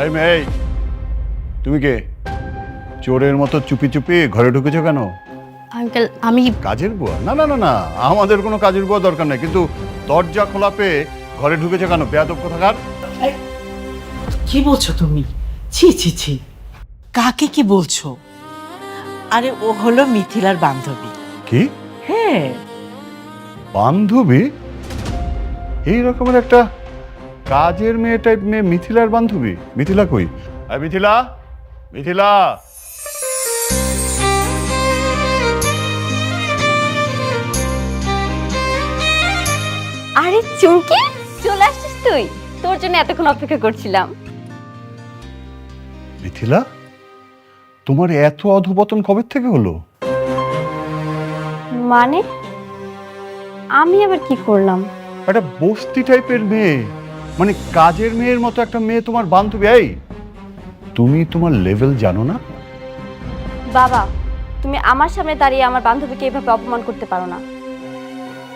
এই মেয়ে, তুমি কে? চোরের মতো চুপি চুপি ঘরে ঢুকেছো কেন? আঙ্কেল আমি কাজের বুয়া? না না না না, আমাদের কোনো কাজের বুয়া দরকার নেই, কিন্তু দরজা খোলা পেয়ে ঘরে ঢুকেছো কেন? বেয়াদব কোথাকার! কি বলছো তুমি? ছি ছি ছি, কাকে কি বলছো? আরে ও হলো মিথিলার বান্ধবী। কি হ্যাঁ, বান্ধবী? এই রকমের একটা কাজের মেয়ে টাইপ মেয়ে মিথিলার বান্ধবী? মিথিলা কই? আরে মিথিলা, মিথিলা! আরে চুমকি, চলে আসছিস তুই? তোর জন্য এতক্ষণ অপেক্ষা করছিলাম। মিথিলা, তোমার এত অধপতন কবে থেকে হলো? মানে আমি আবার কি করলাম? একটা বস্তি টাইপের মেয়ে, মানে কাজের মেয়ের মতো একটা মেয়ে তোমার বান্ধবী? এই, তুমি তোমার লেভেল জানো না? বাবা, তুমি আমার সামনে দাঁড়িয়ে আমার বান্ধবীকে এভাবে অপমান করতে পারো না।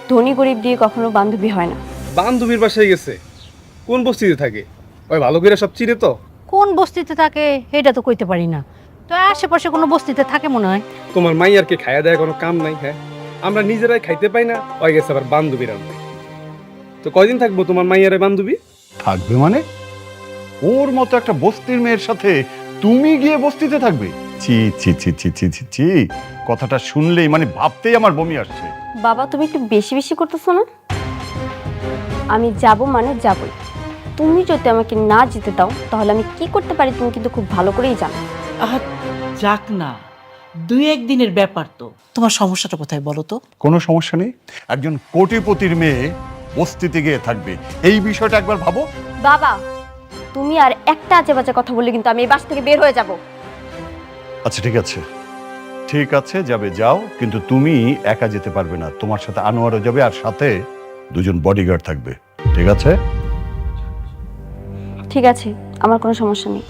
ধনী গরিব দিয়ে কখনো বান্ধবী হয় না। বান্ধবীর বাসায় গেছে, কোন বস্তিতে থাকে? ওই ভালো করে সব চিনে তো। কোন বস্তিতে থাকে এটা তো কইতে পারি না, তো আশেপাশে কোনো বস্তিতে থাকে মনে হয়। তোমার মাইয়ারকে খাইয়া দেয় কোনো কাম নাই? হ্যাঁ, আমরা নিজেরাই খাইতে পাই না, ওই গেছে আবার বান্ধবীর আনতে। তো কয়দিন থাকবো তোমার মাইয়ারে বান্ধবী? থাকবে মানে? ওর মতো একটা বস্তির মেয়ের সাথে তুমি গিয়ে বস্তিতে থাকবে? ছি ছি ছি ছি ছি ছি ছি, কথাটা শুনলেই মানে ভাবতেই আমার বমি আসছে। বাবা, তুমি একটু বেশি বেশি করতেছো না? আমি যাব মানে যাবই। তুমি যদি আমাকে না যেতে দাও তাহলে আমি কি করতে পারি তুমি কিন্তু খুব ভালো করেই জানো। আহ, যাক না, দুই একদিনের ব্যাপার তো। তোমার সমস্যাটা কোথায় বলো তো? কোনো সমস্যা নেই, একজন কোটিপতির মেয়ে বস্তিতে গিয়ে থাকবে, এই বিষয়টা একবার ভাবো। বাবা, তুমি আর একটা আজে বাজে কথা বললে কিন্তু আমি এই বাস থেকে বের হয়ে যাব। আচ্ছা ঠিক আছে, ঠিক আছে, যাবে যাও, কিন্তু তুমি একা যেতে পারবে না, তোমার সাথে আনোয়ারও যাবে, আর সাথে দুজন বডিগার্ড থাকবে, ঠিক আছে? ঠিক আছে, আমার কোনো সমস্যা নেই।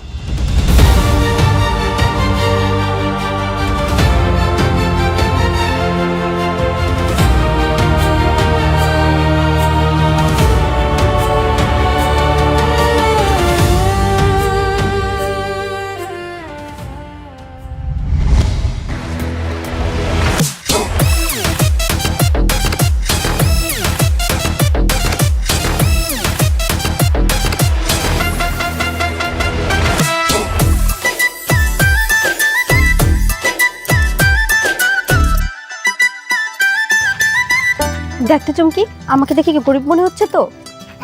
দেখতে চুমকি, আমাকে দেখে কি গরিব মনে হচ্ছে? তো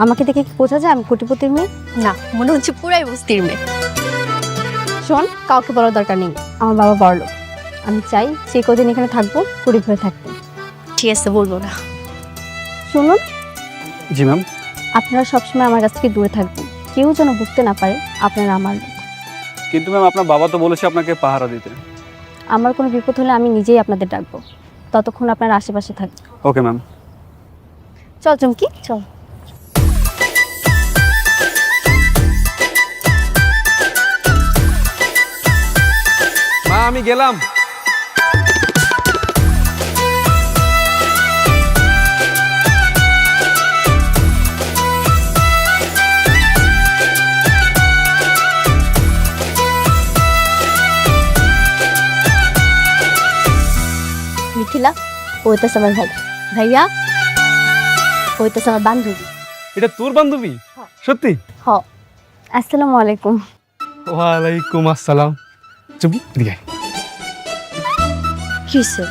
আমাকে দেখে কি বোঝা যায় আমি কোটিপতির মেয়ে? না, মনে হচ্ছে পুরাই বস্তির মেয়ে। শোন, কাউকে বলার দরকার নেই, আমার বাবা বড়লোক। আমি চাই যে কদিন এখানে থাকবো গরিব হয়ে থাকতে। ঠিক আছে, বলবো না। শুনুন, জি ম্যাম। আপনারা সবসময় আমার কাছ থেকে দূরে থাকবেন, কেউ যেন বুঝতে না পারে আপনারা আমার লোক। কিন্তু ম্যাম, আপনার বাবা তো বলেছে আপনাকে পাহারা দিতে। আমার কোনো বিপদ হলে আমি নিজেই আপনাদের ডাকবো, ততক্ষণ আপনারা আশেপাশে থাকবেন। Okay ma'am. চল চুমকি, চল। মা, আমি গেলাম। মিথিলা, ওইটাছে আমার ভাই। ভাইয়া, ওইটাছে আমার বান্ধবী। এটা তোর বান্ধবী? সত্যি? হ। আসসালামু আলাইকুম। ওয়ালাইকুম আসসালাম। চুপ, এদিকে আয়। কিসে?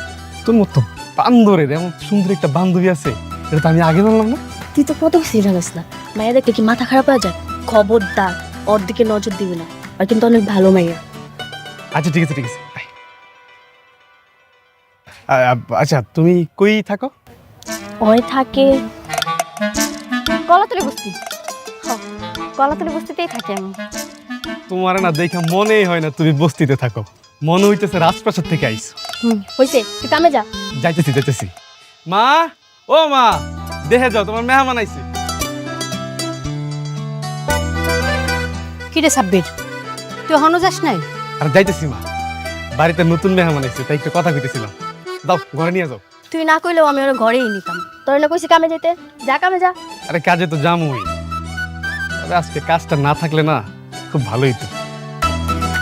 তোর মতো বান্দরের এমন সুন্দর একটা বান্ধবী আছে, এটা তো আমি আগে জানলাম না। তুই তো কত কিছু জানিস না। মাইয়া দেখলে কি মাথা খারাপ হয়ে যায়? খবরদার, ওর দিকে নজর দিবি না। আর কিন্তু অনেক ভালো মাইয়া। আচ্ছা ঠিক আছে, ঠিক আছে। আচ্ছা, তুমি কই থাকো? ওই থাকে কলাতলি বস্তি। হ, কলাতলি বস্তিতেই থাকি আমি। তোমার না দেখা মনেই হয় না তুমি বস্তিতে থাকো, মনে হইতেছে রাজপ্রাসাদ থেকে আইছো। হইছে, তুই কামে যা। যাইতেছি যাইতেছি। মা, ও মা, দেখে যাও, তোমার মেহমান আইছে। কি রে সাব্বির, তুই এখনো যাস নাই? আর যাইতেছি মা, বাড়িতে নতুন মেহমান আইছে, তাই একটু কথা কইতেছিলাম। দাও, ঘরে নিয়ে যাও। তুই না কইলেও আমি ওর ঘরেই নিতাম। তোর না কইছি কামে যেতে, যা কামে যা। আরে কাজে তো জামুই, তবে আজকে কাজটা না থাকলে না খুব ভালোই তো,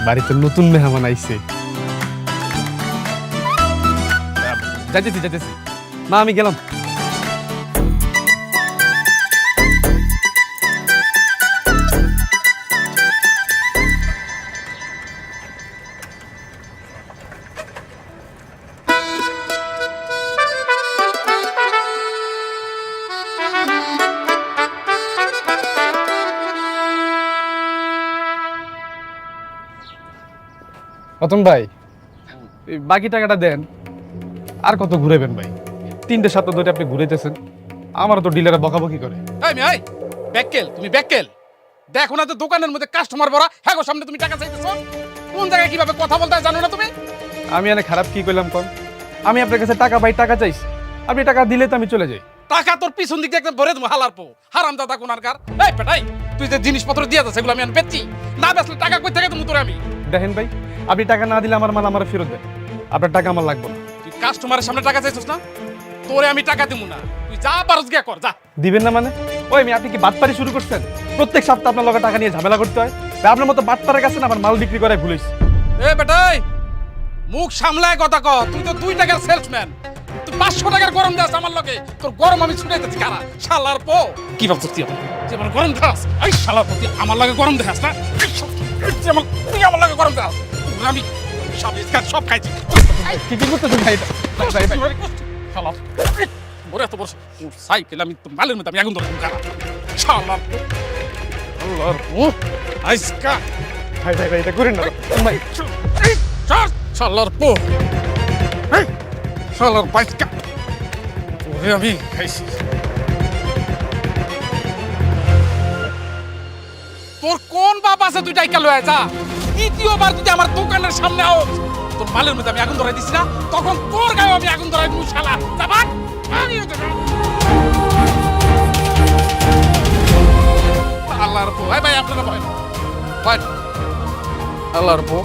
বাড়িতে নতুন মেহমান আইছে। যাইতেছি যাইতেছি, মা আমি গেলাম। রতন ভাই, এই বাকি টাকাটা দেন। আর কত ঘুরেবেন ভাই? 3টে সপ্তাহ ধরে আপনি ঘুরেতেছেন, আমারও তো ডিলারে বকাবকি করে। এই ব্যাককেল, তুমি ব্যাককেল। দেখো না তো দোকানের মধ্যে কাস্টমার ভরা, হ্যাঁ গো সামনে তুমি টাকা চাইতেছো। কোন জায়গায় কিভাবে কথা বলতে হয় জানো না তুমি? আমি এনে খারাপ কি করলাম কোন? আমি আপনার কাছে টাকা ভাই টাকা চাইছি, আপনি টাকা দিলে তো আমি চলে যাই। টাকা তোর পিছন দিক দিয়ে একদম ভরে দেবো হালার পো, হারামজাদা কোনারকার। এই পেটাই, তুই যে জিনিসপত্র দিয়ে যাচ্ছে সেগুলো আমি আর বেচছি না, বেচলে টাকা কই থেকে তুমি তোরে আমি। দেখেন ভাই, আপনি টাকা না দিলে আমার মাল আমার ফেরত দেন, আপনার টাকা আমার লাগবে না। তুই কাস্টমারের সামনে টাকা চাইছিস না, তোরে আমি টাকা দিব না। তুই যা পারস গিয়া কর, যা। দিবেন না মানে? ওই আমি আপনি কি বাটপারি শুরু করছেন? প্রত্যেক সপ্তাহে আপনার লগে টাকা নিয়ে ঝামেলা করতে হয়? ভাই, আপনার মতো বাটপারের কাছে না আমার মাল বিক্রি করে ভুলিস। এ বেটাই, মুখ সামলায় কথা ক। তুই তো 2 টাকার সেলসম্যান, তুই 500 টাকার গরম দাস আমার লগে। তোর গরম আমি ছুটাইতেছি কারা শালার পো। কি ভাবছিস তুই আমার গরম দাস? এই শালার পো, তুই আমার লগে গরম দেখাস না? তুই আমার লগে গরম দাস, আমি সব ইসকার সব খাইছি। কি কি করতেছেন ভাই? শালা ওরে এত বড় সাইকেল, আমি তো মালের মধ্যে আমি আগুন ধরলাম কারা শালার পো। আল্লাহর পো আইসকা। ভাই ভাই ভাই, এটা করেন না ভাই। শালার পো, শালার বাইকা ওরে আমি খাইছি। তোর কোন বাপ আছে তুই টাইকা লয়ে যা। দ্বিতীয়বার যদি আমার দোকানের সামনে আও, তোর মালের মধ্যে আমি আগুন ধরাই দিছি না, তখন তোর গায়ে আমি আগুন ধরাই দিব শালা। যাবাক আল্লাহর পো। ভাই আপনারা ভয় না, ভয় না। আল্লাহর পো।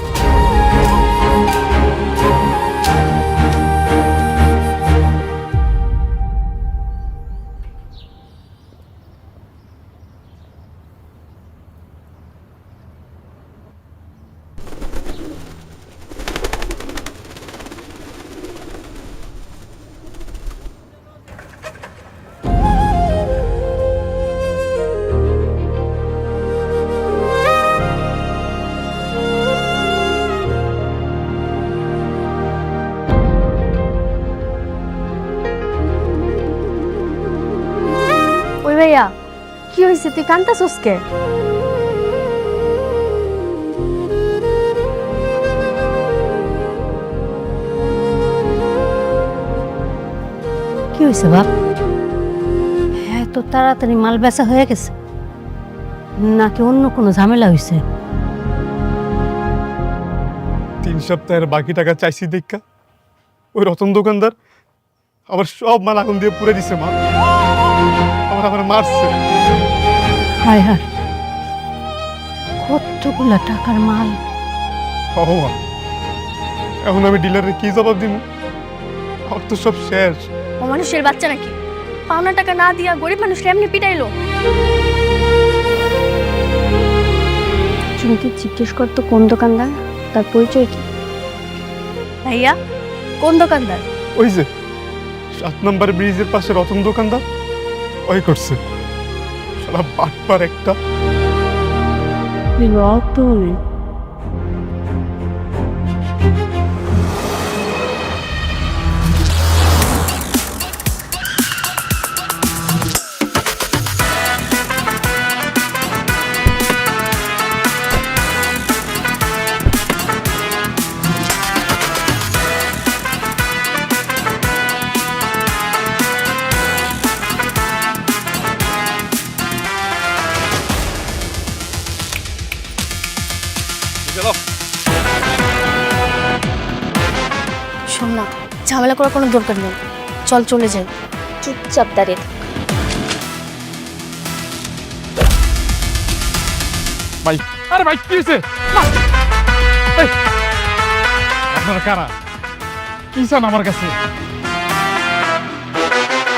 ওই ভাইয়া, কি হয়েছে? তুই কান্তাছস কে? কি হয়েছে বাপ? হ্যাঁ, তো তাড়াতাড়ি মাল বেচা হয়ে গেছে নাকি অন্য কোনো ঝামেলা হয়েছে? 3 সপ্তাহের বাকি টাকা চাইছি দেখা ওই রতন দোকানদার আবার সব মাল আগুন দিয়ে পুড়ে দিছে। মা আমার মারছে। হায় হায়, কতগুলা টাকার মাল। মা, এখন আমি ডিলারে কি জবাব দিব? আমার তো সব শেষ। ও মানুষের বাচ্চা নাকি? পাওনা টাকা না দিয়া গরিব মানুষকে এমনি পিটাইলো। তুমি কি জিজ্ঞেস করতো কোন দোকানদার, তার পরিচয় কি? ভাইয়া, কোন দোকানদার? ওই যে 7 নম্বর ব্রিজের পাশে রতন দোকানদার, ওই করছে। শালা বাটপার একটা। রতন? শোন না, ঝামেলা করার কোনো দরকার নেই, চল চলে যাই। চুপচাপ দাঁড়িয়ে থাক। ভাই, আরে ভাই কি হয়েছে? আপনারা কারা? কি চান আমার কাছে?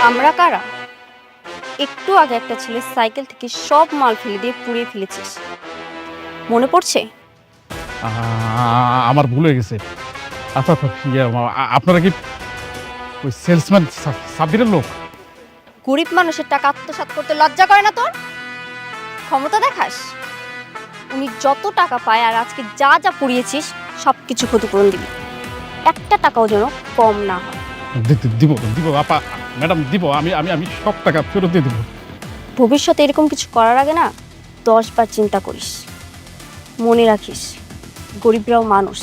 আমরা কারা? একটু আগে একটা ছেলে সাইকেল থেকে সব মাল ফেলে দিয়ে পুড়িয়ে ফেলেছিস। মনে পড়ছে? আমার ভুল হয়ে গেছে। আচ্ছা আচ্ছা, আপনারা কি ওই সেলসম্যান সাব্বিরের লোক? গরিব মানুষের টাকা আত্মসাৎ করতে লজ্জা করে না তোর? ক্ষমতা দেখাস? উনি যত টাকা পায় আর আজকে যা যা পুড়িয়েছিস সব কিছু ক্ষতিপূরণ দিবি, একটা টাকাও যেন কম না হয়। দিব দিব আপা, ম্যাডাম দিব, আমি আমি আমি সব টাকা ফেরত দিয়ে দেবো। ভবিষ্যতে এরকম কিছু করার আগে না 10 বার চিন্তা করিস। মনে রাখিস, গরিবরাও মানুষ।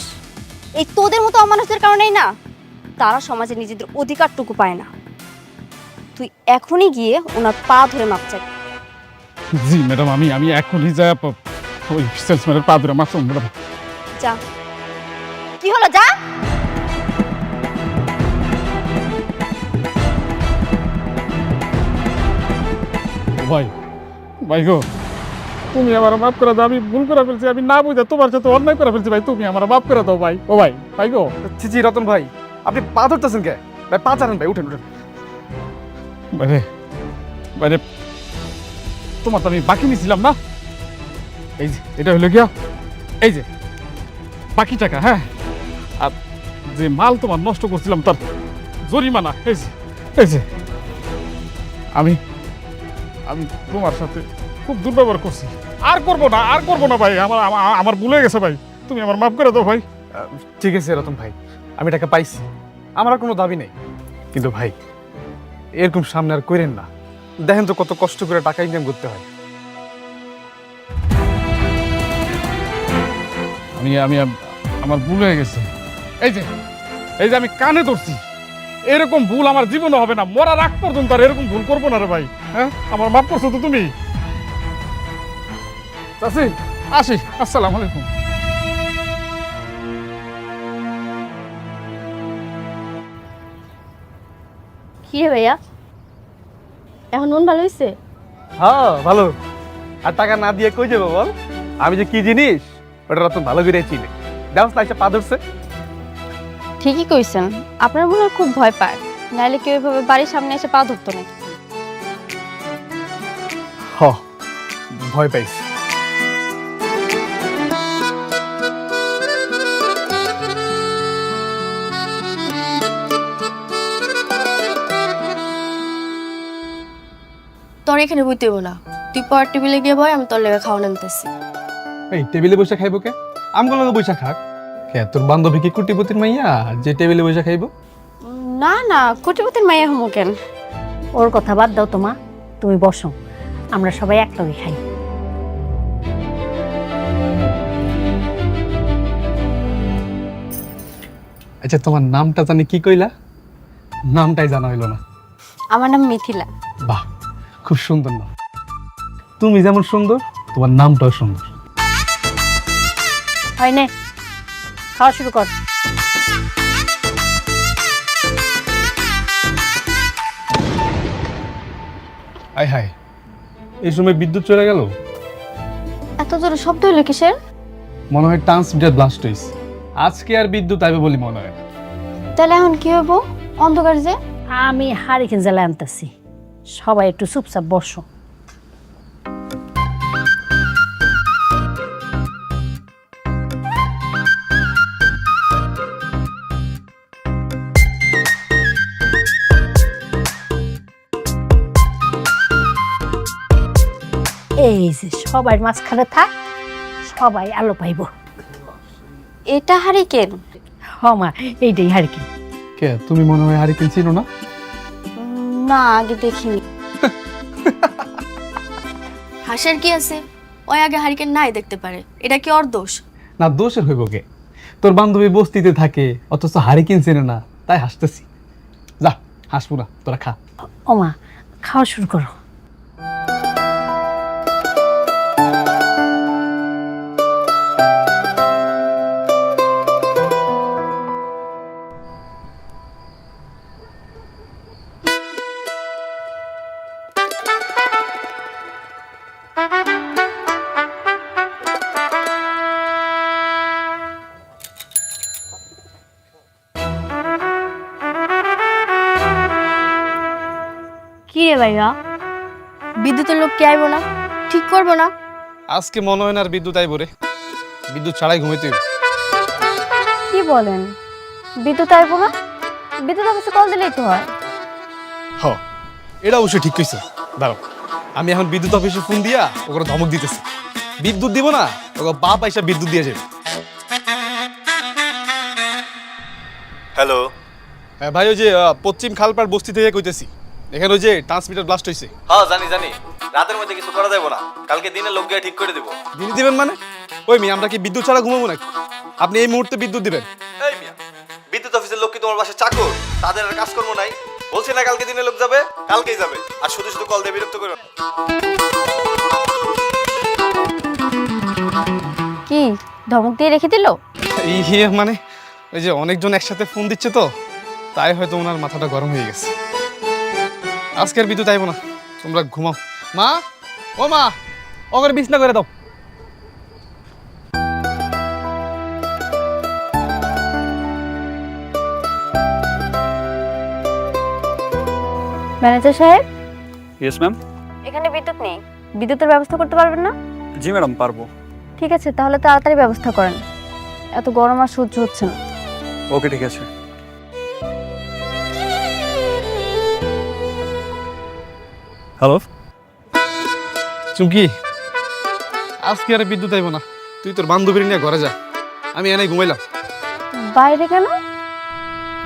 এই তোদের মতো অমানুষদের কারণেই না তারা সমাজে নিজেদের অধিকারটুকু পায় না। তুই এখনই গিয়ে ওনার পা ধরে মাপ চাই। জি ম্যাডাম, আমি আমি এখনই যা ওই সেলসম্যানের পা ধরে মারছি ম্যাডাম। যা। কি হলো, যা। ভাই ভাই গো, তুমি আমার মাফ করে দাও, আমি ভুল করে ফেলছি, আমি না বুঝে তোমার সাথে অন্যায় করে ফেলছি ভাই, তুমি আমার মাফ করে দাও ভাই। ও ভাই, ভাই গো। জি রতন ভাই, আপনি পা ধরতেছেন কে ভাই? পা চালান ভাই, উঠেন উঠেন। বাইরে বাইরে, তোমার তো আমি বাকি নিয়েছিলাম না, এই যে এটা হলো গিয়া এই যে বাকি টাকা। হ্যাঁ, আর যে মাল তোমার নষ্ট করছিলাম তার জরিমানা এই যে, এই যে আমি আমি তোমার সাথে খুব দুর্ব্যবহার করছি, আর করবো না, আর করবো না ভাই, আমার আমার ভুল হয়ে গেছে ভাই, তুমি আমার মাফ করে দাও ভাই। ঠিক আছে রতন ভাই, আমি টাকা পাইছি, আমার আর কোনো দাবি নেই। কিন্তু ভাই এরকম সামনে আর করেন না, দেখেন তো কত কষ্ট করে টাকা ইনকাম করতে হয়। আমি আমি আমার ভুল হয়ে গেছে, এই যে এই যে আমি কানে ধরছি, এরকম ভুল আমার জীবনে হবে না, মরার আগ পর্যন্ত আর এরকম ভুল করবো না রে ভাই। হ্যাঁ, আমার মাফ করছো তো তুমি? চাচি আসি, আসসালামু আলাইকুম। কি রে ভাইয়া, এখন মন ভালো হয়েছে? হ্যাঁ ভালো। আর টাকা না দিয়ে কই যাবো বল? আমি যে কি জিনিস ওটা রতন ভালো করে চিনে। দেখো না, এসে পা ধরছে। ঠিকই কইছেন, আপনার মনে হয় খুব ভয় পায়, নাইলে কেউ এভাবে বাড়ির সামনে এসে পা ধরতো না। হ, ভয় পাইছি। তোর এখানে বইতে হইব না, তুই পর টেবিলে গিয়ে বয়, আমি তোর লেগে খাওয়া নামতেছি। এই টেবিলে বসে খাইবো কে? আমগুলো বসে খাক কে? তোর বান্ধবী কি কুটিপতির মাইয়া যে টেবিলে বসে খাইবো? না না, কোটিপতির মাইয়া হমো কেন? ওর কথা বাদ দাও তোমা, তুমি বসো, আমরা সবাই একলগে খাই। আচ্ছা, তোমার নামটা জানি কি কইলা? নামটাই জানা হইলো না। আমার নাম মিথিলা। বাহ, খুব সুন্দর নাম। তুমি যেমন সুন্দর, তোমার নামটাও সুন্দর। হয় নে, খাওয়া শুরু কর। আয় হায়, এই সময় বিদ্যুৎ চলে গেল। এত জোরে শব্দ হলো কিসের? মনে হয় ট্রান্সমিটার ব্লাস্ট হয়েছে। আজকে আর বিদ্যুৎ আইবে বলে মনে হয় না। তাহলে এখন কি হবো? অন্ধকার যে। আমি হারিকেন জ্বালায় আনতেছি, সবাই একটু চুপচাপ বসো। এই যে সবাই মাঝখানে থাক, সবাই আলো পাইব। এটা হারিকেন? হমা, এইটাই হারিকেন। কে তুমি? মনে হয় হারিকেন চিনো না? না, আগে দেখিনি। হাসার কি আছে? ওই আগে হারিকেন নাই দেখতে পারে, এটা কি ওর দোষ? না, দোষের হইব কে? তোর বান্ধবী বস্তিতে থাকে অথচ হারিকেন চেনে না, তাই হাসতেছি। যা, হাসবো না, তোরা খা। ওমা, খাওয়া শুরু করো। কি রে ভাইয়া, বিদ্যুতের লোক কে আইব না? ঠিক করবো না? আজকে মনে হয় না আর বিদ্যুৎ আইব রে। বিদ্যুৎ ছাড়াই ঘুমাইতে হইবে। কি বলেন? বিদ্যুৎ আসবো না? বিদ্যুৎ অফিসে কল দিলেই তো হয়। হ, এটা অবশ্যই ঠিক কইছো। দাঁড়াও, আমি এখন বিদ্যুৎ অফিসে ফোন দিয়া ওকে ধমক দিতেছি। বিদ্যুৎ দিব না, ওকে বাপ আইসা বিদ্যুৎ দিয়ে যাবে। হ্যালো, হ্যাঁ ভাই, ওই যে পশ্চিম খালপাড় বস্তি থেকে কইতেছি। এখানে ওই যে ট্রান্সমিটার ব্লাস্ট হয়েছে। হ্যাঁ জানি জানি, রাতের মধ্যে কিছু করা যাবে না, কালকে দিনে লোক গিয়ে ঠিক করে দেবো। দিনে দিবেন মানে? ওই মেয়ে, আমরা কি বিদ্যুৎ ছাড়া ঘুমাবো নাকি? আপনি এই মুহূর্তে বিদ্যুৎ দিবেন? এই মিয়া, বিদ্যুৎ অফিসের লোক কি তোমার বাসায় চাকর? তাদের আর কাজকর্ম নাই? বলছি না কালকে দিনে লোক যাবে, কালকেই যাবে। আর শুধু শুধু কল দিয়ে বিরক্ত করো না। কি ধমক দিয়ে রেখে দিল? ইয়ে মানে ওই যে অনেকজন একসাথে ফোন দিচ্ছে তো, তাই হয়তো ওনার মাথাটা গরম হয়ে গেছে। আজকের বিদ্যুৎ আইব না, তোমরা ঘুমাও। মা, ও মা, ওকে বিছনা করে দাও। ম্যানেজার সাহেব, ইয়েস ম্যাম। এখানে বিদ্যুৎ নেই, বিদ্যুতের ব্যবস্থা করতে পারবেন না? জি ম্যাডাম, পারবো। ঠিক আছে, তাহলে তাড়াতাড়ি ব্যবস্থা করেন, এত গরম আর সহ্য হচ্ছে না। ওকে, ঠিক আছে। হ্যালো চুমকি, আজকে আর বিদ্যুৎ আইব না, তুই তোর বান্ধবীর নিয়ে ঘরে যা, আমি এনে ঘুমাইলাম। বাইরে কেন?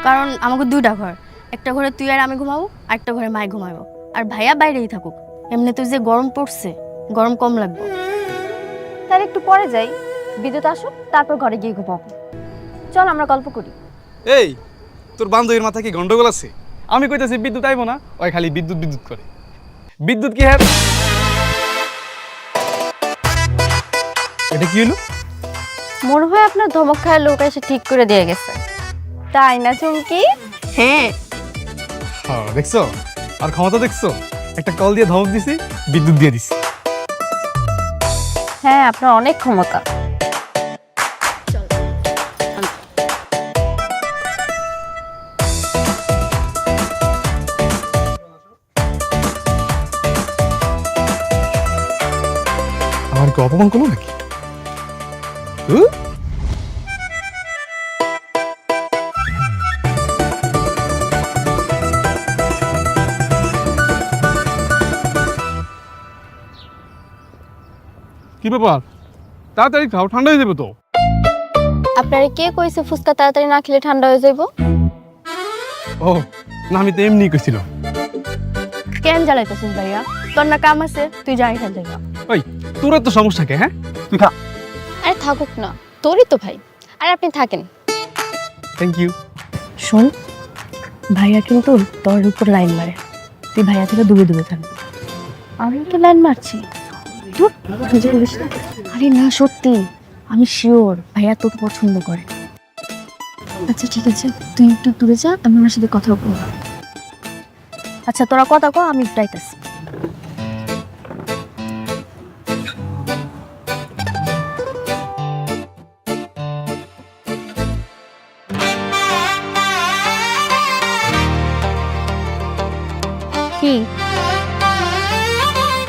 কারণ আমাকে দুইটা ঘর, একটা ঘরে তুই আর আমি ঘুমাবো, আর একটা ঘরে মাই ঘুমাবো, আর ভাইয়া বাইরেই থাকুক। এমনি তুই যে গরম পড়ছে, গরম কম লাগবে। তাহলে একটু পরে যাই, বিদ্যুৎ আসুক, তারপর ঘরে গিয়ে ঘুমাবো। চল আমরা গল্প করি। এই, তোর বান্ধবীর মাথায় কি গন্ডগোল আছে? আমি কইতাছি বিদ্যুৎ আইব না, ওই খালি বিদ্যুৎ বিদ্যুৎ করে। বিদ্যুৎ কি হ্যাঁ? এটা কি হলো? মনে হয় আপনার ধমক খায় লোক এসে ঠিক করে দিয়ে গেছে, তাই না চুমকি? হ্যাঁ, হ্যাঁ, দেখছো? আর ক্ষমতা দেখছো? একটা কল দিয়ে ধমক দিছি, বিদ্যুৎ দিয়ে দিছি। হ্যাঁ, আপনার অনেক ক্ষমতা। আমার কি অপমান করলো নাকি? কি ব্যাপার? তাড়াতাড়ি খাও, ঠান্ডা হয়ে যাবে তো। আপনারে কে কইছে ফুচকা তাড়াতাড়ি না খেলে ঠান্ডা হয়ে যাইব? ও না, আমি তো এমনি কইছিলাম। কেন জ্বালাইতেছিস ভাইয়া? তোর না কাম আছে, তুই যাই এখান থেকে। ওই, তোর তো সমস্যা কে? হ্যাঁ, তুই খা। আরে থাকুক না, তোরই তো ভাই, আর আপনি থাকেন। Thank you. শোন, ভাইয়া কিন্তু তোর উপর লাইন মারে, তুই ভাইয়া থেকে দূরে দূরে থাকবি। আমি তো লাইন মারছি। ধুর, তুই যে বলিস না। আরে না, সত্যি আমি শিওর ভাইয়া তোকে পছন্দ করে। আচ্ছা ঠিক আছে, তুই একটু দূরে যা, আমি আমার সাথে কথা বলবো। আচ্ছা তোরা কথা কো, আমি যাইতেছি। কি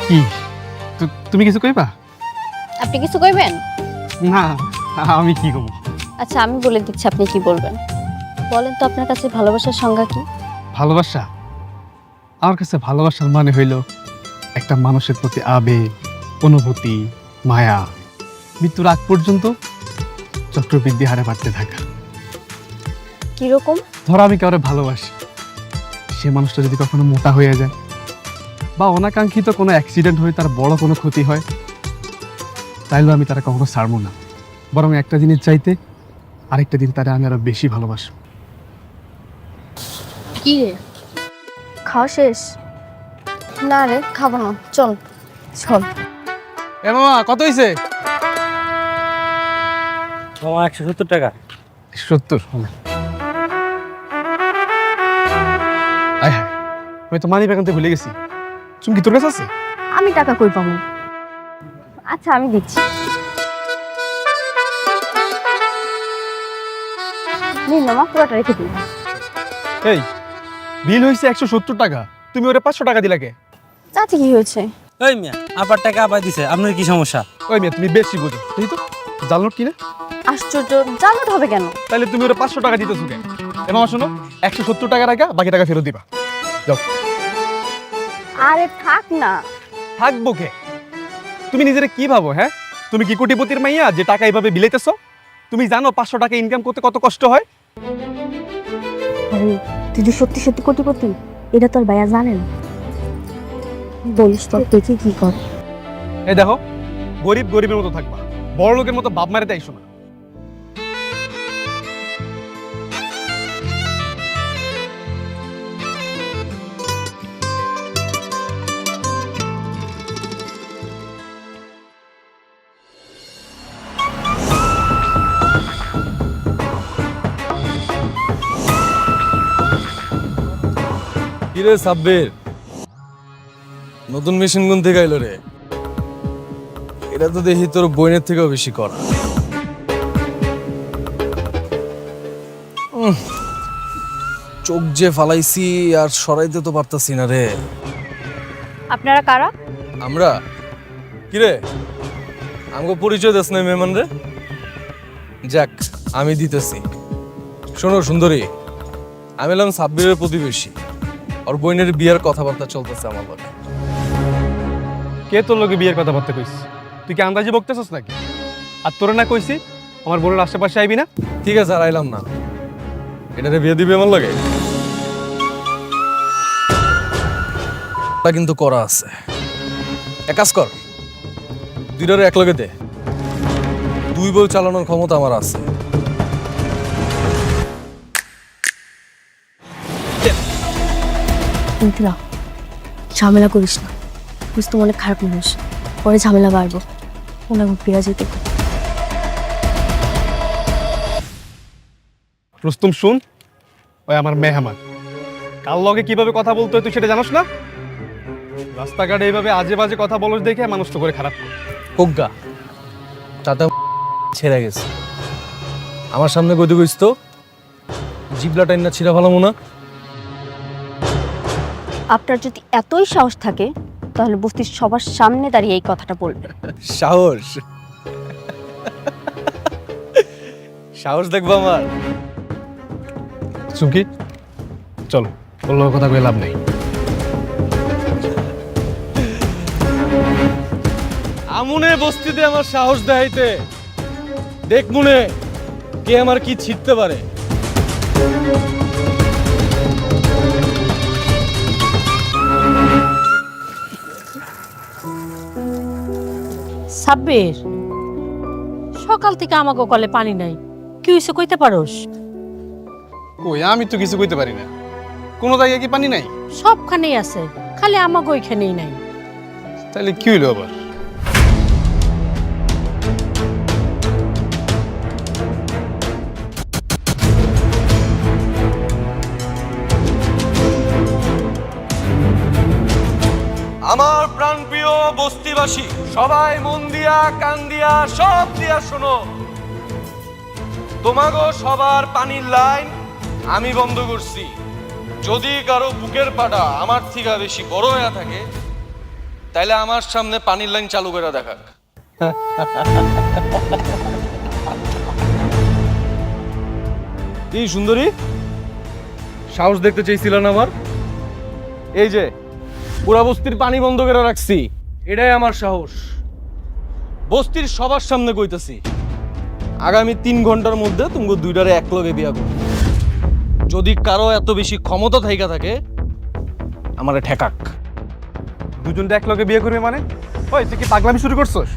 কি? তুমি কিছু কইবা? আপনি কিছু কইবেন? না, আমি কি কব? আচ্ছা আমি বলে দিচ্ছি আপনি কি বলবেন। বলেন তো আপনার কাছে ভালোবাসার সংজ্ঞা কি? ভালোবাসা? আমার কাছে ভালোবাসার মানে হইল একটা মানুষের প্রতি আবেগ, অনুভূতি, মায়া, মৃত্যুর আগ পর্যন্ত চক্রবৃদ্ধি হারে বাড়তে থাকা। কিরকম? ধরো আমি কাউরে ভালোবাসি, সে মানুষটা যদি কখনো মোটা হয়ে যায় বা অনাকাঙ্ক্ষিত কোনো অ্যাক্সিডেন্ট হয়ে তার বড় কোনো ক্ষতি হয়, তাইলেও আমি তারা কখনো ছাড়বো না, বরং একটা দিনের চাইতে আরেকটা দিন তারা আমি আরো বেশি ভালোবাসবো। কি রে, খাওয়া শেষ? না রে, খাবো না, চল। চল। এ মামা, কত হয়েছে? মামা 170 টাকা। 70? আয় হায়, আমি তো মানি ব্যাগ আনতে ভুলে গেছি। চুমকি তোর কাছে আছে? আমি টাকা কই পাবো? আচ্ছা আমি দিচ্ছি। নিন মামা, পুরোটা রেখে দিন। এই, বিল হয়েছে 170 টাকা, তুমি ওরে 500 টাকা দিলা কে? চাচি কি হয়েছে? এই মিয়া, আবার টাকা আবার দিছে, আপনার কি সমস্যা? ওই মেয়ে, তুমি বেশি বোঝো, এই তো জাল নোট কিনে? আশ্চর্য, জানাতে হবে কেন? তাহলে তুমি ওরা 500 টাকা দিতেছো কেন? এমন শোনো, 170 টাকা রাখা, বাকি টাকা ফেরত দিবা। যাও। আরে থাক না। থাকবো কে? তুমি নিজেরে কি ভাবো? হ্যাঁ, তুমি কি কোটিপতির মাইয়া যে টাকা এইভাবে বিলাইতেছো? তুমি জানো 500 টাকা ইনকাম করতে কত কষ্ট হয়? আরে তুই যে সত্যি সত্যি কোটিপতি, এটা তোর ভাইয়া জানেন? বলিস তো, দেখি কি কর। এই দেখো, গরিব গরিবের মতো থাকবা, বড় লোকের মতো বাপ মারে দেয় শোনা। কিরে সাব্বির, নতুন মেশিন গুন থেকে আইলো রে? এটা তো দেখি তোর বইনের থেকেও বেশি করা। চোখ যে ফালাইছি আর সরাইতে তো পারতাছি না রে। আপনারা কারা? আমরা কিরে, আমাকে পরিচয় দিস না মেহমান রে? যাক, আমি দিতেছি। শোনো সুন্দরী, আমি এলাম সাব্বিরের প্রতিবেশী। ওর বইনের বিয়ের কথাবার্তা চলতেছে আমার লগে। কে তোর লোকে বিয়ের কথাবার্তা কইছিস? তুই কি আন্দাজি বকতেছস নাকি? আর তোরে না কইছি আমার বোনের আশেপাশে আইবি না? ঠিক আছে, আর আইলাম না। এটারে বিয়ে দিবি আমার লগে? তা কিন্তু করা আছে। এক কাজ কর, দুইটারে এক লগে দে। 2 বউ চালানোর ক্ষমতা আমার আছে। মিথিলা, ঝামেলা করিস না, বুঝ তো অনেক খারাপ মানুষ, পরে ঝামেলা বাড়বো। ওনাকে ফিরা যেতে কর। রুস্তম শুন, ওই আমার মেহমান, কার লগে কিভাবে কথা বলতে হয় তুই সেটা জানোস না? রাস্তাঘাটে এইভাবে আজে বাজে কথা বলস দেখে মানুষ তো করে খারাপ করে। হোগা তাতে ছেড়ে গেছে। আমার সামনে কইতে কইস তো জিবলা টাইন না ছিড়া ভালো মনে। আপনার যদি এতই সাহস থাকে তাহলে বস্তির সবার সামনে দাঁড়িয়ে এই কথাটা বলবেন। সাহস সাহস দেখবো আমার? চুমকি চলো, বললো কথা কয়ে লাভ নেই। আমুনে বস্তিতে আমার সাহস দেখাইতে দেখ মুনে কে আমার কি ছিটতে পারে। সাব্বির, সকাল থেকে আমাকে কলে পানি নাই, কি হইছে কইতে পারোস? কই, আমি তো কিছু কইতে পারি না। কোনো জায়গায় কি পানি নাই? সবখানেই আছে, খালি আমাকে ওইখানেই নাই। তাহলে কি হইলো আবার? আমার প্রাণপ্রিয় বস্তিবাসী, সবাই মন দিয়া কান দিয়া সব দিয়া শোনো। তোমাগো সবার পানির লাইন আমি বন্ধ করছি। যদি কারো বুকের পাটা আমার থেকে বেশি বড় হয়ে থাকে তাইলে আমার সামনে পানির লাইন চালু করে দেখাক। কি সুন্দরী, সাহস দেখতে চাইছিল না আমার? এই যে পুরা বস্তির পানি বন্ধ করে রাখছি, এটাই আমার সাহস। বস্তির সবার সামনে কইতাছি, আগামী 3 ঘন্টার মধ্যে তুমি দুইটারে এক লগে বিয়া করো। যদি কারো এত বেশি ক্ষমতা থাইকা থাকে আমারে ঠেকাক। দুজনটা এক লগে বিয়ে করবে মানে? ওই তুই কি পাগলামি শুরু করছস?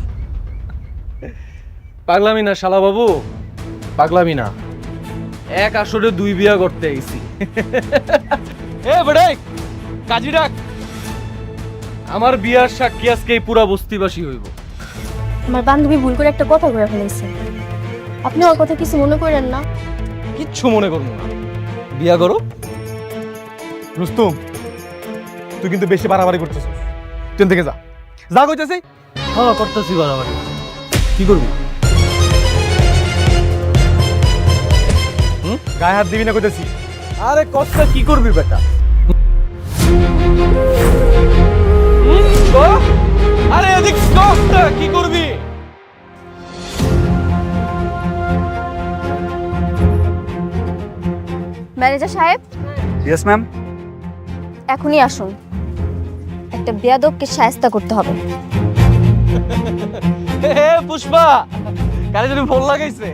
পাগলামি না শালা বাবু, পাগলামি না। এক আসরে 2 বিয়া করতে আইছি। এ বেড়ে কাজী ডাক। আমার বিয়ার সাক্ষী আজকে এই পুরা বস্তিবাসী হইব। আমার বান্ধবী ভুল করে একটা কথা বলে ফেলেছে, আপনি ওর কথা কিছু মনে করেন না। কিচ্ছু মনে করবো না, বিয়া করো। রুস্তম, তুই কিন্তু বেশি বাড়াবাড়ি করতেছিস। তুই থেকে যা, যা কইতেছি। হ্যাঁ করতেছি বাড়াবাড়ি। কি করবি? গায়ে হাত দিবি না কইতেছি। আরে কষ্ট কি করবি বেটা? আরে এদিক কি করবি? ম্যানেজার সাহেব ইয়েস ম্যাম। এখনই আসুন, একটা বেয়াদবকে শায়েস্তা করতে হবে। পুষ্পা কারে যদি ফোন লাগাইছে।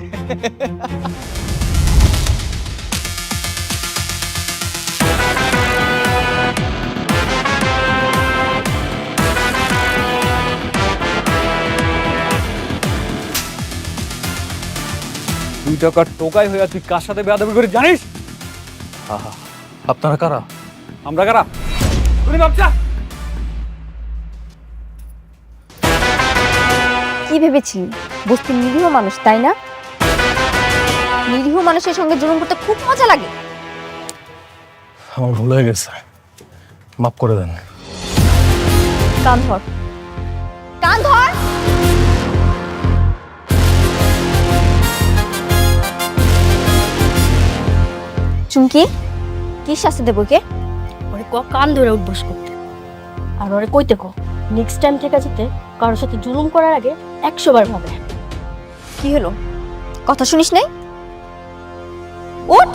তুই টাকার টোকাই হইয়া তুই কার সাথে বেয়াদবি করে জানিস? আপনারা কারা? আমরা কারা? তুমি বাচ্চা কি ভেবেছিলি বস্তির নিরীহ মানুষ, তাই না? নিরীহ মানুষের সঙ্গে জুলুম করতে খুব মজা লাগে। আমার ভুল হয়ে গেছে, মাফ করে দেন। কান ধর, কান ধর। চুমকি, কি শাস্তি দেবো কে? ওরে কান ধরে উঠবস করতে, আর ওরে কইতে কো নেক্সট টাইম থেকে যেতে কারোর সাথে জুলুম করার আগে 100 বার ভাবে। কি হলো, কথা শুনিস নাই? উঠ।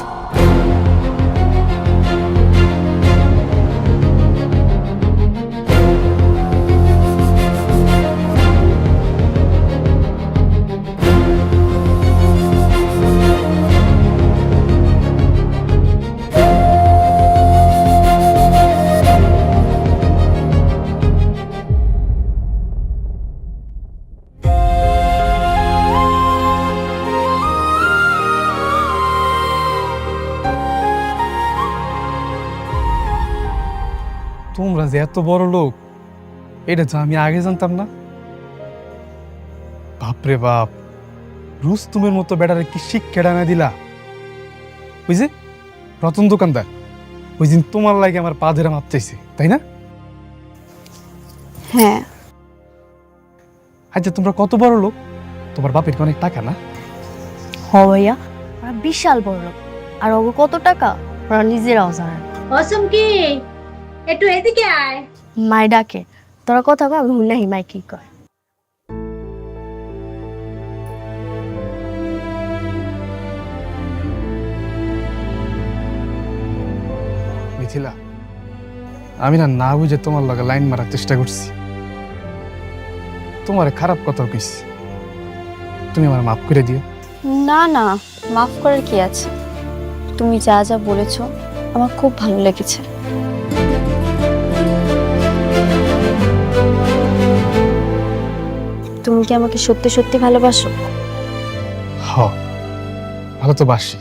তোমরা যে এত বড় লোক, এটা যা আমি আগে জানতাম না। বাপরে বাপ, রুস্তুমের মতো বেটারে কি শিক্ষা না দিলা। ওই যে রতন দোকানদার ওই দিন তোমার লাগে আমার পা ধরে মাপ চাইছে, তাই না? হ্যাঁ। আচ্ছা তোমরা কত বড় লোক, তোমার বাপের কি অনেক টাকা না? হ ভাইয়া, ওরা বিশাল বড় লোক, আর ওগো কত টাকা ওরা নিজেরাও জানে না। অসম কি একটু এদিকে আয়। মাই ডাকে, তোরা কথা কয় আমি হুনাহি মাই কি কয়। মিথিলা, আমি না বুঝে তোমার লগে লাইন মারার চেষ্টা করছি, তোমার খারাপ কথা কইছি, তুমি আমার মাফ করে দিও। না না, মাফ করার কি আছে? তুমি যা যা বলেছো আমার খুব ভালো লেগেছে। তুমি কি আমাকে সত্যি সত্যি ভালোবাসো? হ, ভালো তো বাসি,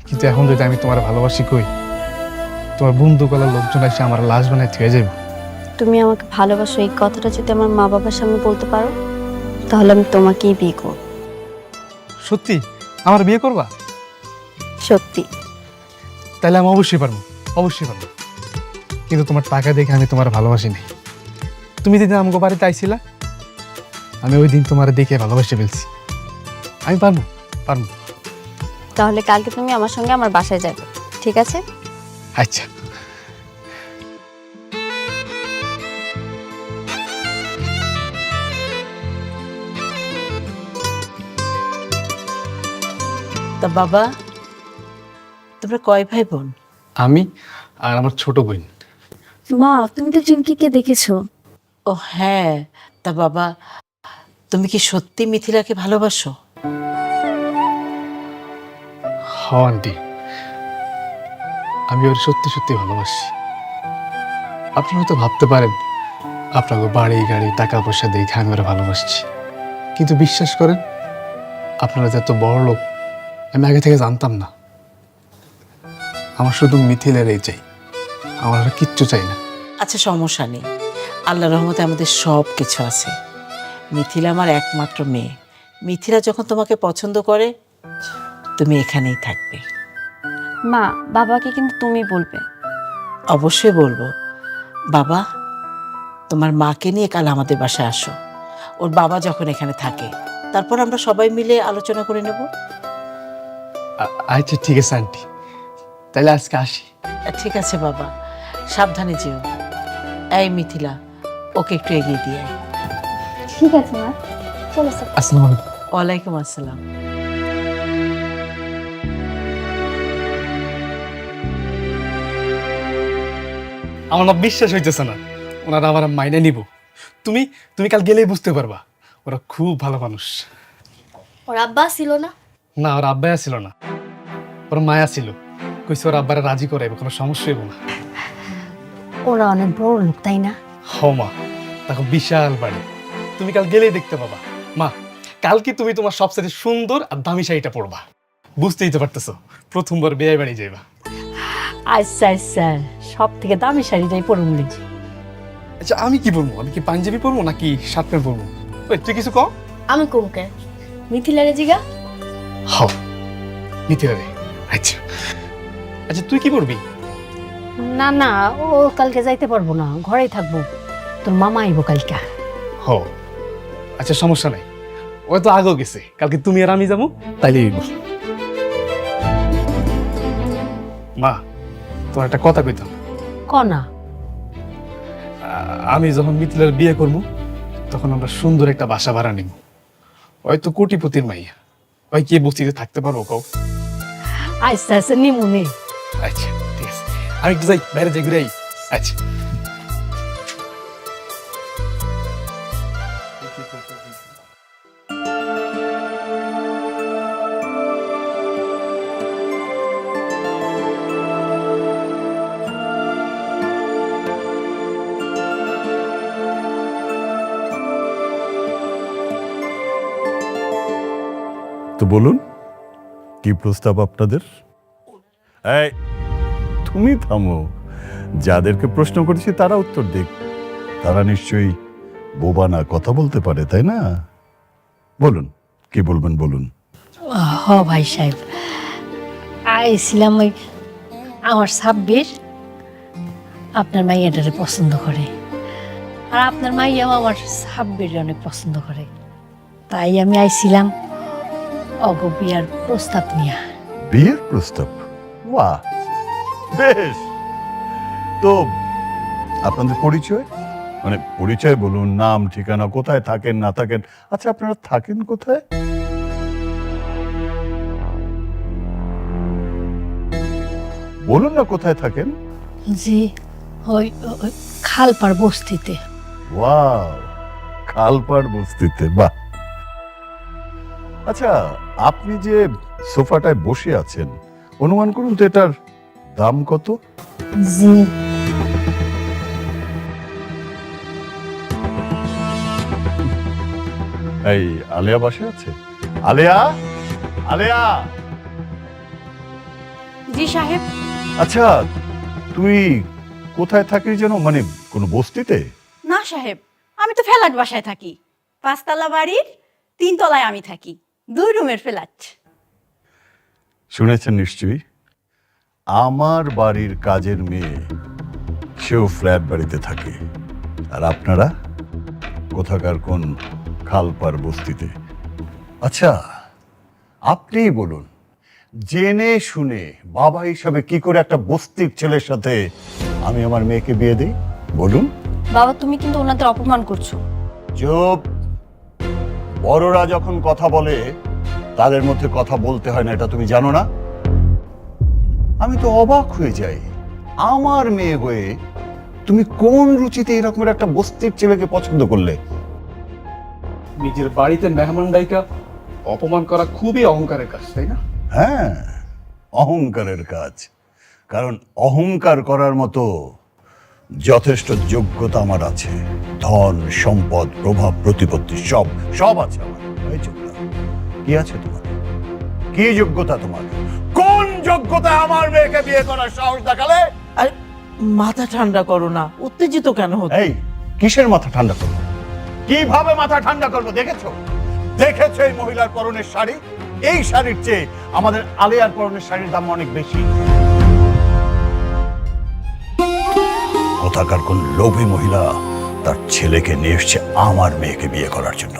কিন্তু এখন যদি আমি তোমার ভালোবাসি কই, তোমার বন্ধু গলার লোকজন এসে আমার লাশ বানায় থুয়ে যাইব। তুমি আমাকে ভালোবাসো এই কথাটা যদি আমার মা বাবার সামনে বলতে পারো, তাহলে আমি তোমাকেই বিয়ে করব। সত্যি আমার বিয়ে করবা? সত্যি। তাহলে আমি অবশ্যই পারবো, অবশ্যই পারবো। কিন্তু তোমার টাকা দেখে আমি তোমার ভালোবাসি নাই। তুমি যেদিন আমাকে বাড়িতে আইছিলা, আমি ওই দিন তোমার দেখে ভালোবাসে ফেলছি। আমি পারবো, পারবো। তাহলে কালকে তুমি আমার সঙ্গে আমার বাসায় যাবে, ঠিক আছে? আচ্ছা। তা বাবা, তোমরা কয় ভাই বোন? আমি আর আমার ছোট বোন। মা তুমি তো চিমকিকে দেখেছো। ও হ্যাঁ, তা বাবা তুমি কি সত্যি মিথিলাকে ভালোবাসো? হ আন্টি, আমি ওর সত্যি সত্যি ভালোবাসি। আপনারা হয়তো ভাবতে পারেন আপনাকে বাড়ি গাড়ি টাকা পয়সা দেখে আমি ওরা ভালোবাসছি, কিন্তু বিশ্বাস করেন আপনারা যে এত বড় লোক আমি আগে থেকে জানতাম না। আমার শুধু মিথিলেরই চাই, আমার আর কিচ্ছু চাই না। আচ্ছা সমস্যা নেই, আল্লাহ রহমতে আমাদের সব কিছু আছে। মিথিলা আমার একমাত্র মেয়ে। মিথিলা যখন তোমাকে পছন্দ করে তুমি এখানেই থাকবে। মা, বাবাকে কিন্তু তুমি বলবে। অবশ্যই বলবো। বাবা, তোমার মাকে নিয়ে কাল আমাদের বাসায় আসো। ওর বাবা যখন এখানে থাকে, তারপর আমরা সবাই মিলে আলোচনা করে নেব। আচ্ছা ঠিক আছে আন্টি, তাহলে আজকে আসি। ঠিক আছে বাবা, সাবধানে যেও। এই মিথিলা, ওকে একটু এগিয়ে দিয়ে আয়। ঠিক আছে মা, চলো। আসসালামু আলাইকুম। ওয়ালাইকুম আসসালাম। আমার না বিশ্বাস হইতেছে না ওনারা আমার মাইনে নিব। তুমি তুমি কাল গেলেই বুঝতে পারবা, ওরা খুব ভালো মানুষ। ওর আব্বা ছিল না? না, ওর আব্বাই ছিল না, ওর মায়া ছিল। কইছে ওর আব্বারে রাজি করাইবে, কোনো সমস্যা হইব না। ওরা অনেক বড় লোক, তাই না? হ মা, তখন বিশাল বাড়ি, তুমি কাল গেলেই দেখতে পাবা। মা, কালকে তুমি তোমার সবচেয়ে সুন্দর আর দামি শাড়িটা পরবা। বুঝতেই তো পারতেছো, প্রথমবার বিয়ে বাড়ি যাইবা। আচ্ছা আচ্ছা, সব থেকে দামি শাড়িটাই পরুন দেখি। আচ্ছা, আমি কি পরবো? আমি কি পাঞ্জাবি পরবো নাকি শার্ট প্যান্ট পরবো? ওই তুই কিছু কও। আমি কুমকে মিথিলারে জিগা। হ, মিথিলা রে। আচ্ছা আচ্ছা, তুই কি পরবি? না না, ও কালকে যাইতে পারবো না, ঘরেই থাকবো। তোর মামা আইবো কালকে। হ, আচ্ছা সমস্যা নাই, ও তো আগেও গেছে। কালকে তুমি আর আমি যাবো, তাইলে মা তোমার একটা কথা কইতাম। কনা? আমি যখন মিথিলার বিয়ে করবো তখন আমরা সুন্দর একটা বাসা ভাড়া নিব। হয়তো কোটিপতির মাইয়া, ওই কে বস্তিতে থাকতে পারবো কও? আচ্ছা আচ্ছা, নিমুনি। আচ্ছা ঠিক আছে, আমি একটু যাই, বাইরে যাই ঘুরে আই। আচ্ছা তো বলুন, কি প্রস্তাব আপনাদের? এই, তুমি থামো, যাদেরকে প্রশ্ন করেছি তারা উত্তর দিক। তারা নিশ্চয়ই বোবা না, কথা বলতে পারে, তাই না? বলুন, কি বলবেন বলুন। হ ভাই সাহেব, আইছিলাম ওই আমার সাব্বির আপনার মাইয়াটারে পছন্দ করে, আর আপনার মাইয়াও আমার সাব্বির অনেক পছন্দ করে। তাই আমি আইছিলাম অগ বিয়ার প্রস্তাব নিয়া। বিয়ের প্রস্তাব? বাহ, বেশ। তো আপনাদের পরিচয়, মানে পরিচয় বলুন, নাম ঠিকানা, কোথায় থাকেন না থাকেন। আচ্ছা, আপনারা থাকেন কোথায়? বলুন না কোথায় থাকেন। জি, ওই ওই খালপাড় বস্তিতে। ওয়াও, খালপাড় বস্তিতে, বাহ। আচ্ছা, আপনি যে সোফাটায় বসে আছেন, অনুমান করুন তো এটার দাম কত? জি, এই আলেয়া বাসে আছে? আলেয়া, আলেয়া। জি সাহেব। আচ্ছা, তুই কোথায় থাকিস যেন, মানে কোনো বস্তিতে? না সাহেব, আমি তো ফ্ল্যাট বাসায় থাকি। 5 তলা বাড়ির 3 তলায় আমি থাকি, 2 রুমের ফ্ল্যাট। শুনেছেন নিশ্চয়ই, আমার বাড়ির কাজের মেয়ে, সেও ফ্ল্যাট বাড়িতে থাকে। আর আপনারা কোথাকার কোন খালপার বস্তিতে? আচ্ছা, আপনিই বলুন, জেনে শুনে বাবা হিসাবে কি করে একটা বস্তির ছেলের সাথে আমি আমার মেয়েকে বিয়ে দিই? বলুন। বাবা, তুমি কিন্তু ওনাদের অপমান করছো। চুপ। বড়রা যখন কথা বলে তাদের মধ্যে কথা বলতে হয় না, এটা তুমি জানো না? আমি তো অবাক হয়ে যাই, আমার মেয়ে হয়ে তুমি কোন রুচিতে এরকমের একটা বস্তির ছেলেকে পছন্দ করলে? নিজের বাড়িতে মেহমান ডাইকা অপমান করা খুবই অহংকারের কাজ, তাই না? হ্যাঁ, অহংকারের কাজ। কারণ অহংকার করার মতো যথেষ্ট যোগ্যতা আমার আছে। ধন, সম্পদ, প্রভাব, প্রতিপত্তি সব সব আছে আমার। এই চুপ না। কি আছে তোমার? কি যোগ্যতা তোমার? কোন যোগ্যতা আমার মেয়েকে বিয়ে করার সাহস দেখালে? আর মাথা ঠান্ডা করো না, উত্তেজিত কেন হচ্ছে? এই, কিসের মাথা ঠান্ডা করবো? কিভাবে মাথা ঠান্ডা করবো? দেখেছো দেখেছো এই মহিলার পরনের শাড়ি? এই শাড়ির চেয়ে আমাদের আলেয়ার পরনের শাড়ির দাম অনেক বেশি। কোথাকার কোন লোভী মহিলা তার ছেলেকে নিয়ে এসছে আমার মেয়েকে বিয়ে করার জন্য।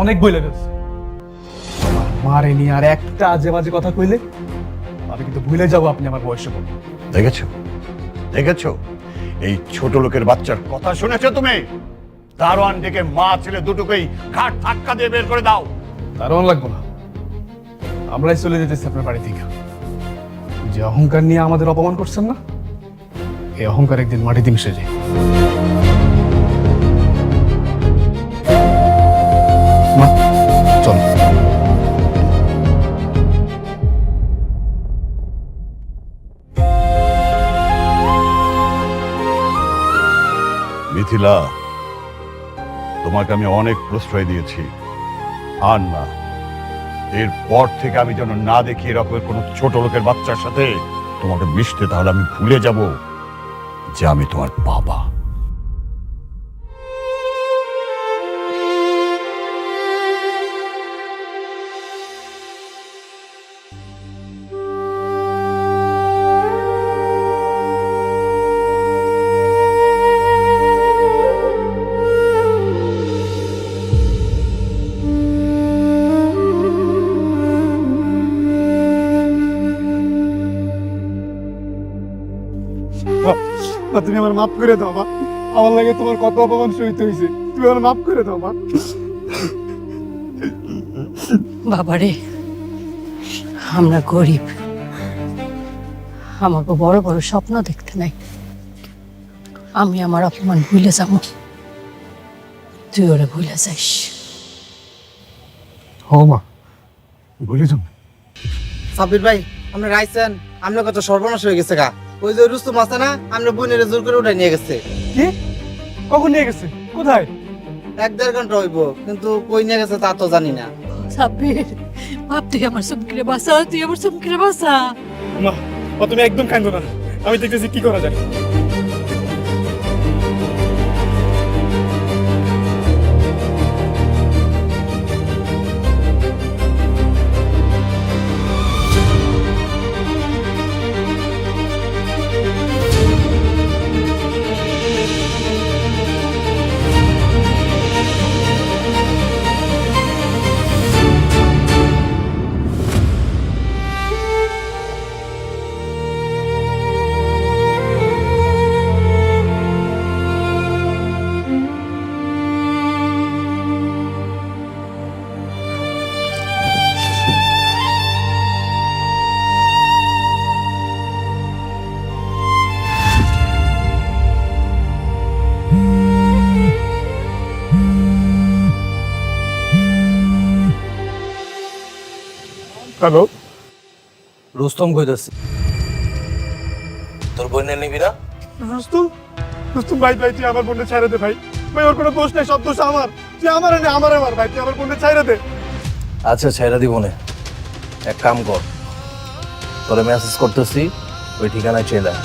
অনেক বইলে গেছে, মারে নিয়ে আর একটা আজে বাজে কথা কইলে আমি কিন্তু ভুলে যাবো আপনি আমার বয়সে বল। দেখেছো দেখেছো এই ছোট লোকের বাচ্চার কথা শুনেছো তুমি? দারোয়ান ডেকে মা ছেলে দুটোকেই ঘাট ধাক্কা দিয়ে বের করে দাও। দারোয়ান লাগবো না, আমরাই চলে যেতেছি আপনার বাড়ি থেকে। যে অহংকার নিয়ে আমাদের অপমান করছেন না, এই অহংকার একদিন মাটিতে মিশে যায়। মা চল। মিথিলা, তোমাকে আমি অনেক প্রশ্রয় দিয়েছি, আর না, এরপর থেকে আমি যেন না দেখি এরকমের কোনো ছোট লোকের বাচ্চার সাথে তোমাকে মিশতে, তাহলে আমি ভুলে যাব যে আমি তোমার বাবা। তুমি আমার মাফ করে দাও মা, আমার লাগে তোমার কত অপমান সহিত হয়েছে, তুমি আমার মাফ করে দাও মা। বাবারে, আমরা গরিব, আমাকে বড় বড় স্বপ্ন দেখতে নাই। আমি আমার অপমান ভুলে যাব, তুই ওরা ভুলে যাইস। হ মা, ভুলে যাও। সাব্বির ভাই, আমরা রাইছেন, আমরা কত সর্বনাশ হয়ে গেছে গা। ওই যে রুস্তু মাস্তা না, আমরা বোনের জোর করে উঠাই নিয়ে গেছে। কি? কখন নিয়ে গেছে? কোথায়? 1-1.5 ঘন্টা হইব, কিন্তু কই নিয়ে গেছে তা তো জানি না। সাব্বির, বাপ তুই আমার চুমকিরে বাঁচা, তুই আমার চুমকিরে বাঁচা। মা, তুমি একদম কাঁদো না, আমি দেখতেছি কি করা যায়। হ্যালো, রুস্তম কইতাছি, তোর বোন নিবি না? রুস্তম? রুস্তম ভাই, তুই আমার বোনকে ছাইড়া দে ভাই। ভাই ওর কোনো দোষ নেই, সব দোষ আমার। তুই আমার এনে আমার ভাই, তুই আমার বোনকে ছাইড়া দে। আচ্ছা, ছাইরা দিব না। এক কাম কর, তোরে মেসেজ করতেছি, ওই ঠিকানায় চলে আয়।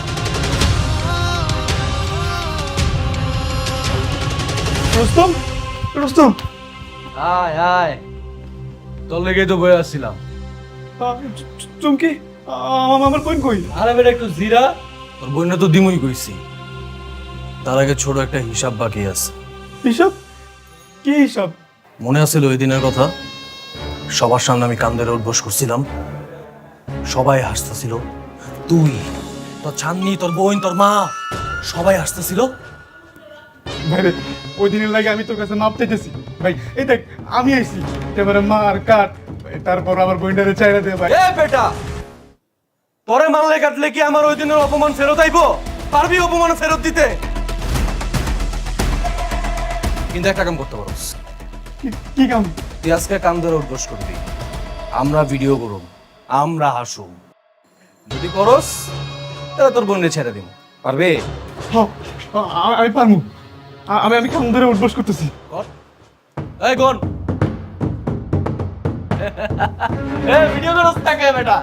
রুস্তম, রুস্তম, আয় আয়, তোর লেগেই তো বয়ে আসছিলাম। চুমকি, আমার বোন কই? আরে বেটা একটু জিরা, তোর বোনটা তো দিমই কইছি। তার আগে ছোট একটা হিসাব বাকি আছে। হিসাব? কি হিসাব? মনে আছিল ওই দিনের কথা? সবার সামনে আমি কান ধরে উঠবোস করছিলাম, সবাই হাসতেছিল। তুই, তোর চাঁদনি, তোর বোন, তোর মা, সবাই হাসতেছিল। ভাই রে, ওই দিনের লাগে আমি তোর কাছে মাপ চাইতেছি ভাই। এই দেখ, আমি আইছি, এবারে মার কাট, তারপর আমার বোনটারে ছাইড়া দে ভাই। এ বেটা, তোরে মারলে কাটলে কি আমার ওই দিনের অপমান ফেরত আইবো? পারবি অপমান ফেরত দিতে? কিন্তু একটা কাম করতে পারোস। কি কাম? তুই আজকে কান ধরে উঠবোস করবি, আমরা ভিডিও করব, আমরা হাসুম। যদি করস তাহলে তোর বোনরে ছেড়ে দিব। পারবে? আমি পারমু। আমি কাম ধরে উঠবোস করতেছি। কর। এই গন, এ ভিডিও করস থাকে বেটা।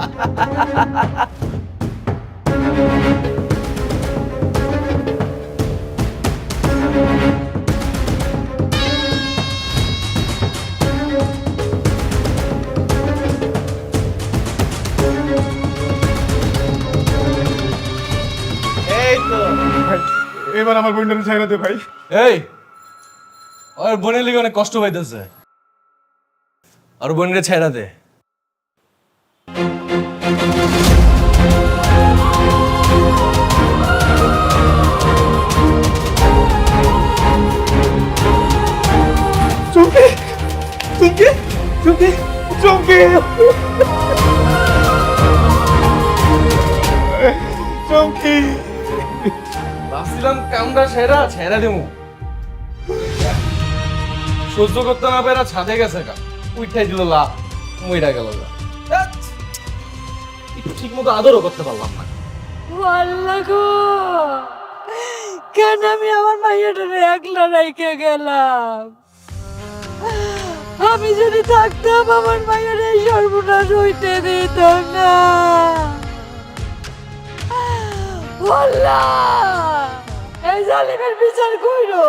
এই তো ভাই, এবার আমার বোনটারে ছাইড়া দে ভাই। এই, ওর বোনের লিগে অনেক কষ্ট পাইতেছে, আর বোনের ছেড়া দে। চুমকি, চুমকি, চুমকি, চুমকি, চুমকি। ভাবছিলাম কামটা সেরা ছেড়ে দেবো, সহ্য করতে না পেরা ছাদে গেছে গা, উইঠাই দিল লাভ, মইরা গেল গা। ধ্যাৎ, একটু ঠিক মতো আদরও করতে পারলাম না। আল্লাহ গো, কেন আমি আমার মাইয়াটারে একলা রেখে গেলাম? আমি যদি থাকতাম আমার মায়ের এই সর্বনাশ হইতে দিতাম না। আল্লাহ, এই জালিমের বিচার কইরো।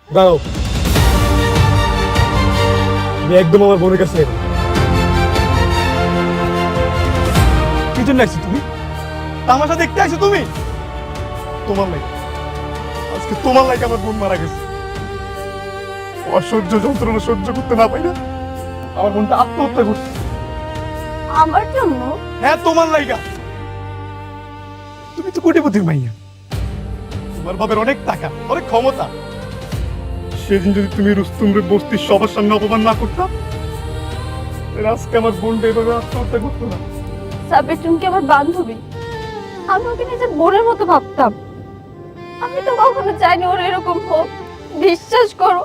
দাঁড়াও, আমি একদম আমার বোনের কাছে এলাম। কি জন্য আসছো তুমি? তামাশা দেখতে আসছো তুমি? তোমার লাগে আজকে তোমার লাগে আমার বোন মারা গেছে। অসহ্য যন্ত্রণা সহ্য করতে না পাই না আমার বোনটা আত্মহত্যা করছে। আমার জন্য? হ্যাঁ, তোমার লাইগা। তুমি তো কোটিপতির মাইয়া, তোমার বাবার অনেক টাকা, অনেক ক্ষমতা। সেদিন যদি তুমি রুস্তুমরে বস্তির সবার সামনে অপমান না করতাম, তাহলে আজকে আমার বোনটা এভাবে আত্মহত্যা করতো না। সাবির, তুমি কি আমার বান্ধবী? আমি ওকে নিজের বোনের মতো ভাবতাম। আমি তো কখনো চাইনি ওর এরকম হোক। বিশ্বাস করো,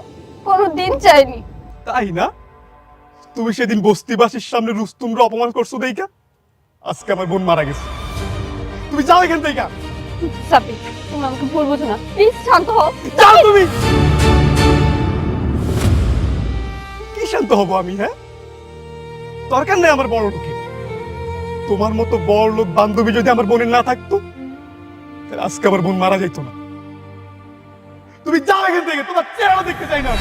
কোনো দিন চাইনি। তাই না? তুমি সেদিন বস্তিবাসীর সামনে রুস্তুমরে অপমান করছো দেইকা আজকে আমার বোন মারা গেছে। তুমি যাও এখান থেকে। সাবির, তুমি আমাকে ভুল বুঝো না, প্লিজ শান্ত হও। যাও তুমি। কি শান্ত হব আমি? হ্যাঁ, দরকার নেই আমার বড় লোকের। তোমার মতো বড় লোক বান্ধবী যদি আমার বোনের না থাকতো, তাহলে আজকে আমার বোন মারা যেত না। তুমি যাও এখান থেকে, তোমার চেহারা দেখতে চাই না।